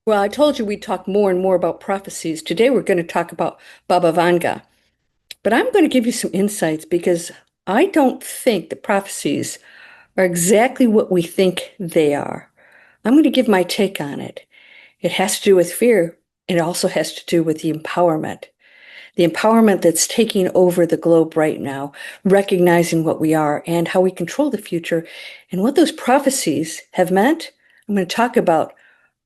Well, I told you we'd talk more and more about prophecies. Today we're going to talk about Baba Vanga. But I'm going to give you some insights because I don't think the prophecies are exactly what we think they are. I'm going to give my take on it. It has to do with fear. It also has to do with the empowerment that's taking over the globe right now, recognizing what we are and how we control the future and what those prophecies have meant. I'm going to talk about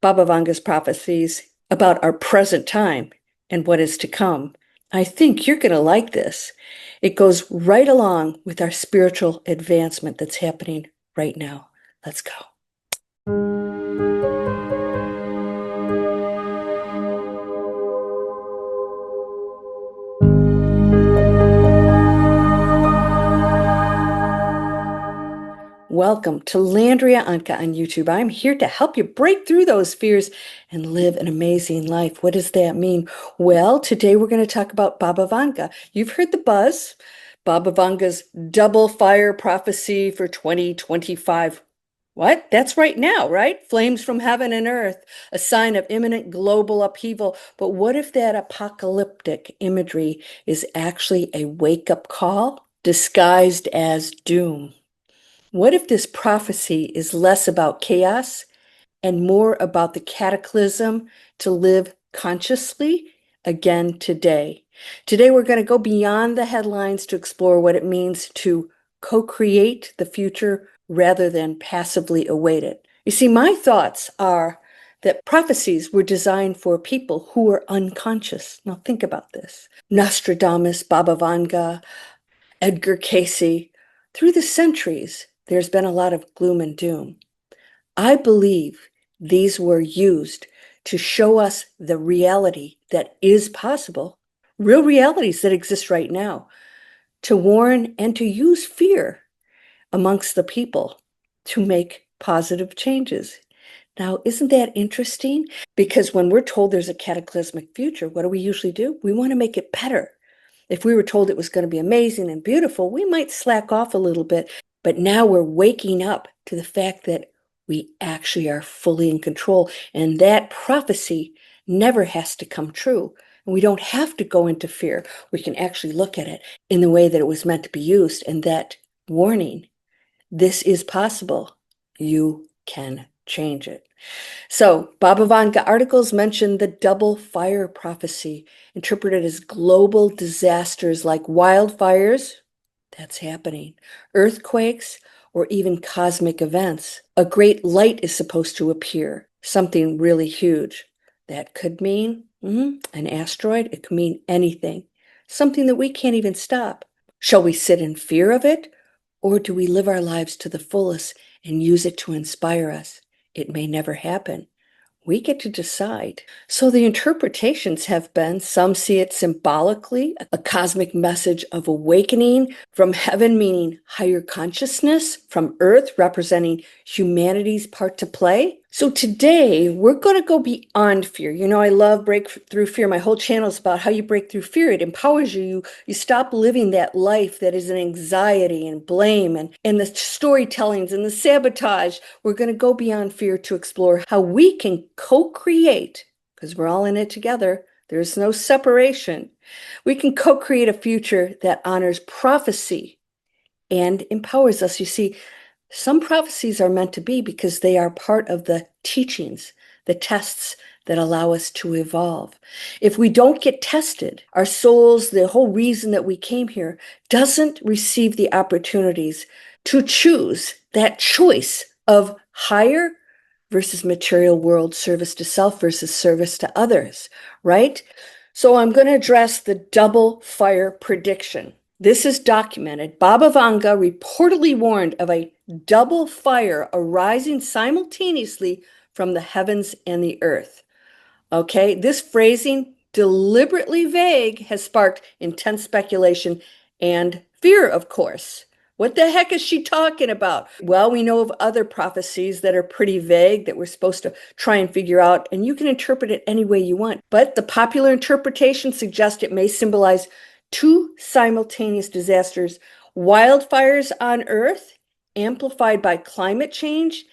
Baba Vanga's prophecies about our present time and what is to come. I think you're going to like this. It goes right along with our spiritual advancement that's happening right now. Let's go. Welcome to Landria Onkka on YouTube. I'm here to help you break through those fears and live an amazing life. What does that mean? Well, today we're going to talk about Baba Vanga. You've heard the buzz. Baba Vanga's double fire prophecy for 2025. What? That's right now, right? Flames from heaven and earth, a sign of imminent global upheaval. But what if that apocalyptic imagery is actually a wake-up call disguised as doom? What if this prophecy is less about chaos and more about the cataclysm to live consciously again today? Today, we're going to go beyond the headlines to explore what it means to co create the future rather than passively await it. You see, my thoughts are that prophecies were designed for people who were unconscious. Now, think about this Nostradamus, Baba Vanga, Edgar Casey. Through the centuries, there's been a lot of gloom and doom. I believe these were used to show us the reality that is possible, real realities that exist right now, to warn and to use fear amongst the people to make positive changes. Now, isn't that interesting? Because when we're told there's a cataclysmic future, what do we usually do? We want to make it better. If we were told it was going to be amazing and beautiful, we might slack off a little bit. But now we're waking up to the fact that we actually are fully in control. And that prophecy never has to come true. And we don't have to go into fear. We can actually look at it in the way that it was meant to be used. And that warning, this is possible. You can change it. So, Baba Vanga articles mention the double fire prophecy, interpreted as global disasters like wildfires, that's happening, earthquakes, or even cosmic events. A great light is supposed to appear, something really huge. That could mean an asteroid, it could mean anything, something that we can't even stop. Shall we sit in fear of it, or do we live our lives to the fullest and use it to inspire us? It may never happen. We get to decide. So the interpretations have been some see it symbolically, a cosmic message of awakening from heaven, meaning higher consciousness, from earth, representing humanity's part to play. So today we're going to go beyond fear. You know, I love breakthrough fear. My whole channel is about how you break through fear. It empowers you. You stop living that life that is an anxiety and blame and the storytellings and the sabotage. We're going to go beyond fear to explore how we can co-create, because we're all in it together. There's no separation. We can co-create a future that honors prophecy and empowers us. You see, some prophecies are meant to be because they are part of the teachings, the tests that allow us to evolve. If we don't get tested, our souls, the whole reason that we came here, doesn't receive the opportunities to choose that choice of higher versus material world, service to self versus service to others, right? So I'm going to address the double fire prediction. This is documented. Baba Vanga reportedly warned of a double fire arising simultaneously from the heavens and the earth. Okay, this phrasing, deliberately vague, has sparked intense speculation and fear, of course. What the heck is she talking about? Well, we know of other prophecies that are pretty vague that we're supposed to try and figure out, and you can interpret it any way you want. But the popular interpretation suggests it may symbolize two simultaneous disasters: wildfires on Earth, amplified by climate change,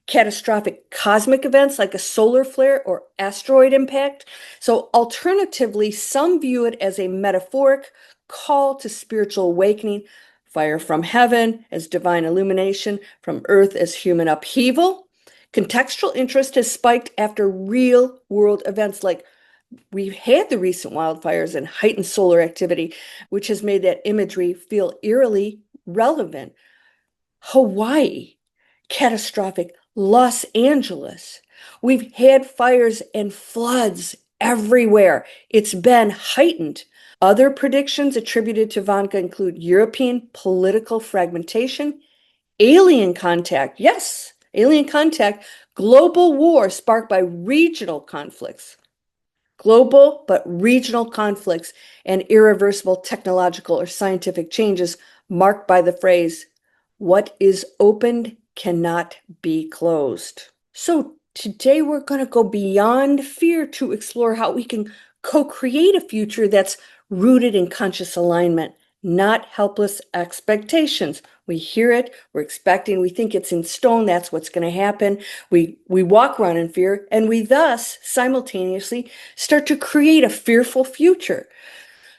catastrophic cosmic events like a solar flare or asteroid impact. So, alternatively, some view it as a metaphoric call to spiritual awakening, fire from heaven as divine illumination, from earth as human upheaval. Contextual interest has spiked after real world events like we've had the recent wildfires and heightened solar activity, which has made that imagery feel eerily relevant. Hawaii, catastrophic. Los Angeles. We've had fires and floods everywhere. It's been heightened. Other predictions attributed to Vanga include European political fragmentation, alien contact. Yes, alien contact. Global war sparked by regional conflicts. Global but regional conflicts and irreversible technological or scientific changes marked by the phrase, what is opened cannot be closed. So today we're going to go beyond fear to explore how we can co-create a future that's rooted in conscious alignment, not helpless expectations. We hear it, we're expecting, we think it's in stone, that's what's going to happen. We walk around in fear, and we thus simultaneously start to create a fearful future.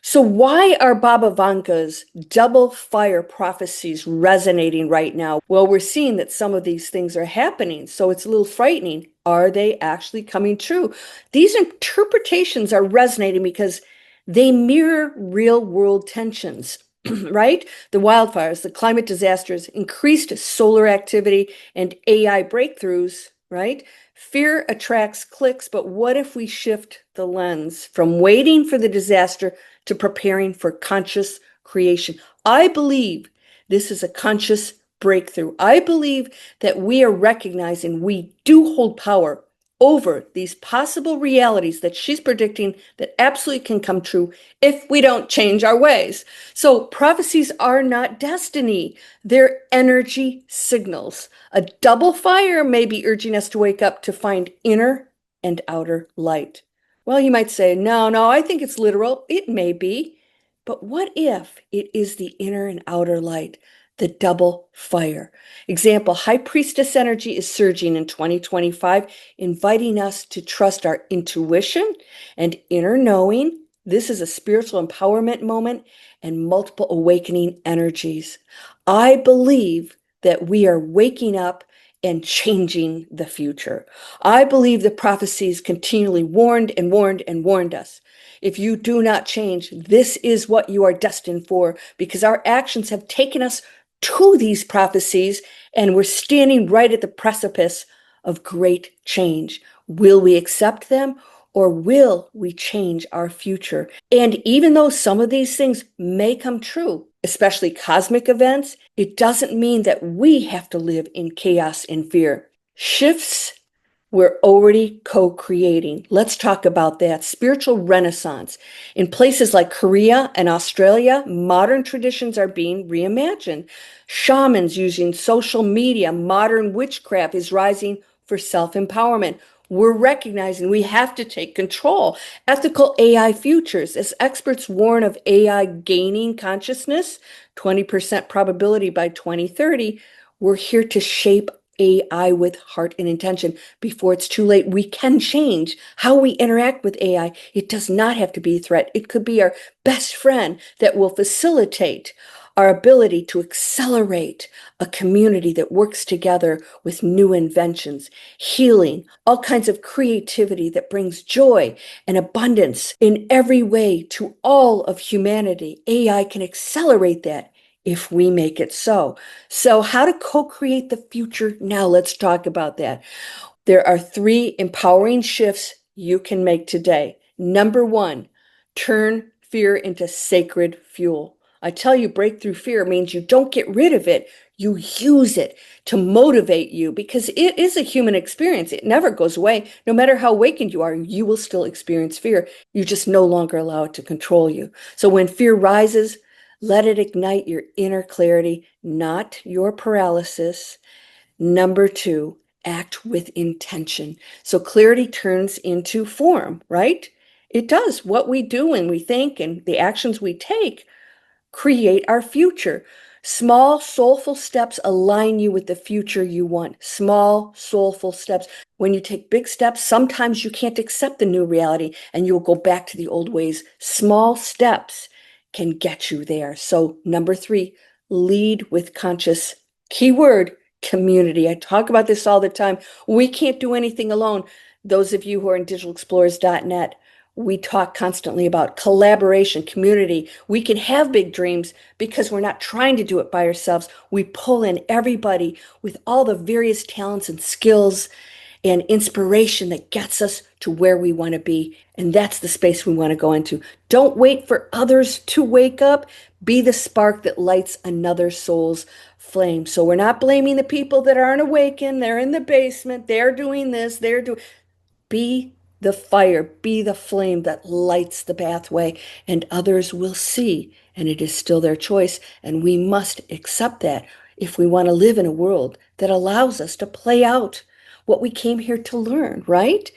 So why are Baba Vanga's double fire prophecies resonating right now? Well, we're seeing that some of these things are happening, so it's a little frightening. Are they actually coming true? These interpretations are resonating because they mirror real world tensions, right? The wildfires, the climate disasters, increased solar activity, and AI breakthroughs, right? Fear attracts clicks, but what if we shift the lens from waiting for the disaster to preparing for conscious creation? I believe this is a conscious breakthrough. I believe that we are recognizing we do hold power over these possible realities that she's predicting that absolutely can come true if we don't change our ways. So prophecies are not destiny. They're energy signals. A double fire may be urging us to wake up to find inner and outer light. Well, you might say, no, I think it's literal. It may be. But what if it is the inner and outer light, the double fire? Example, high priestess energy is surging in 2025, inviting us to trust our intuition and inner knowing. This is a spiritual empowerment moment and multiple awakening energies. I believe that we are waking up and changing the future. I believe the prophecies continually warned and warned and warned us. If you do not change, this is what you are destined for, because our actions have taken us to these prophecies and we're standing right at the precipice of great change. Will we accept them? Or will we change our future? And even though some of these things may come true, especially cosmic events, it doesn't mean that we have to live in chaos and fear. Shifts we're already co-creating. Let's talk about that. Spiritual renaissance. In places like Korea and Australia, modern traditions are being reimagined. Shamans using social media, modern witchcraft is rising for self-empowerment. We're recognizing we have to take control. Ethical AI futures. As experts warn of AI gaining consciousness, 20% probability by 2030, we're here to shape AI with heart and intention before it's too late. We can change how we interact with AI. It does not have to be a threat. It could be our best friend that will facilitate our ability to accelerate a community that works together with new inventions, healing, all kinds of creativity that brings joy and abundance in every way to all of humanity. AI can accelerate that if we make it so. So, how to co-create the future now? Let's talk about that. There are 3 empowering shifts you can make today. Number 1, turn fear into sacred fuel. I tell you, breakthrough fear means you don't get rid of it. You use it to motivate you because it is a human experience. It never goes away. No matter how awakened you are, you will still experience fear. You just no longer allow it to control you. So when fear rises, let it ignite your inner clarity, not your paralysis. Number 2, act with intention. So clarity turns into form, right? It does. What we do and we think and the actions we take create our future. Small, soulful steps align you with the future you want. Small, soulful steps. When you take big steps, sometimes you can't accept the new reality and you'll go back to the old ways. Small steps can get you there. So, number three, lead with conscious. Keyword, community. I talk about this all the time. We can't do anything alone. Those of you who are in digitalexplorers.net, we talk constantly about collaboration, community. We can have big dreams because we're not trying to do it by ourselves. We pull in everybody with all the various talents and skills and inspiration that gets us to where we want to be. And that's the space we want to go into. Don't wait for others to wake up. Be the spark that lights another soul's flame. So we're not blaming the people that aren't awakened. They're in the basement. They're doing this. They're doing. Be the fire, be the flame that lights the pathway, and others will see. And it is still their choice. And we must accept that if we want to live in a world that allows us to play out what we came here to learn, right?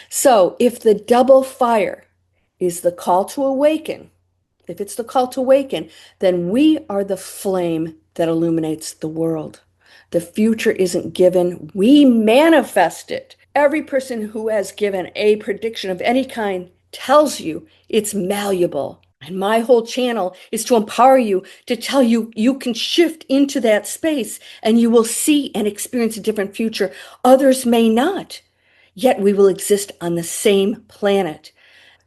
So if the double fire is the call to awaken, if it's the call to awaken, then we are the flame that illuminates the world. The future isn't given, we manifest it. Every person who has given a prediction of any kind tells you it's malleable. And my whole channel is to empower you, to tell you you can shift into that space and you will see and experience a different future. Others may not, yet we will exist on the same planet.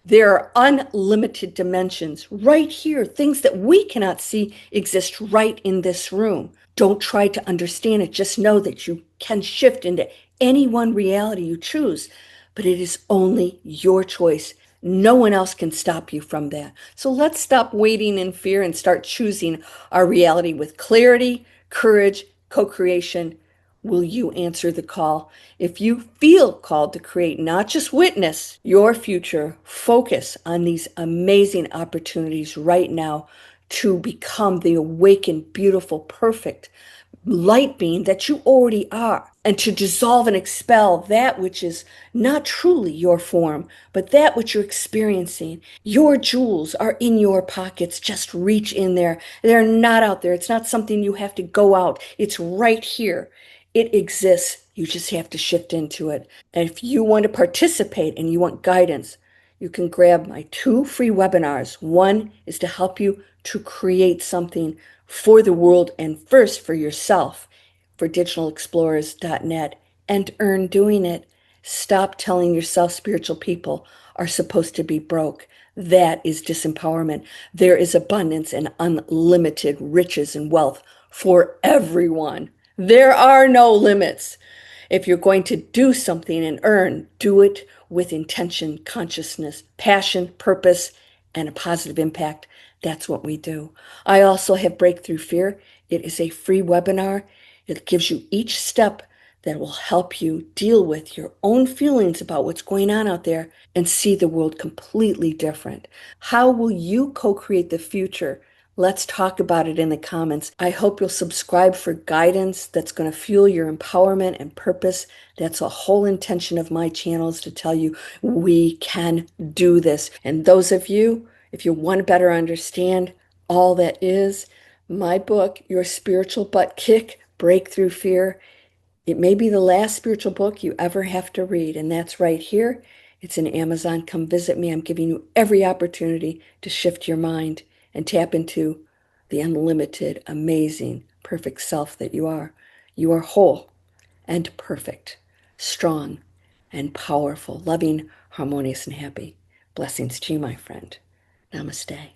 There are unlimited dimensions right here. Things that we cannot see exist right in this room. Don't try to understand it. Just know that you can shift into any one reality you choose, but it is only your choice. No one else can stop you from that. So let's stop waiting in fear and start choosing our reality with clarity, courage, co-creation. Will you answer the call? If you feel called to create, not just witness your future, focus on these amazing opportunities right now to become the awakened, beautiful, perfect light being that you already are, and to dissolve and expel that which is not truly your form, but that which you're experiencing. Your jewels are in your pockets. Just reach in there. They're not out there. It's not something you have to go out. It's right here. It exists. You just have to shift into it. And if you want to participate and you want guidance, you can grab my two free webinars. One is to help you to create something for the world and first for yourself for digitalexplorers.net and earn doing it. Stop telling yourself spiritual people are supposed to be broke. That is disempowerment. There is abundance and unlimited riches and wealth for everyone. There are no limits. If you're going to do something and earn, do it with intention, consciousness, passion, purpose, and a positive impact. That's what we do. I also have Breakthrough Fear. It is a free webinar. It gives you each step that will help you deal with your own feelings about what's going on out there and see the world completely different. How will you co-create the future? Let's talk about it in the comments. I hope you'll subscribe for guidance that's going to fuel your empowerment and purpose. That's a whole intention of my channel, is to tell you we can do this. And those of you, if you want to better understand all that is, my book, Your Spiritual Butt Kick, Breakthrough Fear, it may be the last spiritual book you ever have to read, and that's right here. It's in Amazon. Come visit me. I'm giving you every opportunity to shift your mind and tap into the unlimited, amazing, perfect self that you are. You are whole and perfect, strong and powerful, loving, harmonious, and happy. Blessings to you, my friend. Namaste.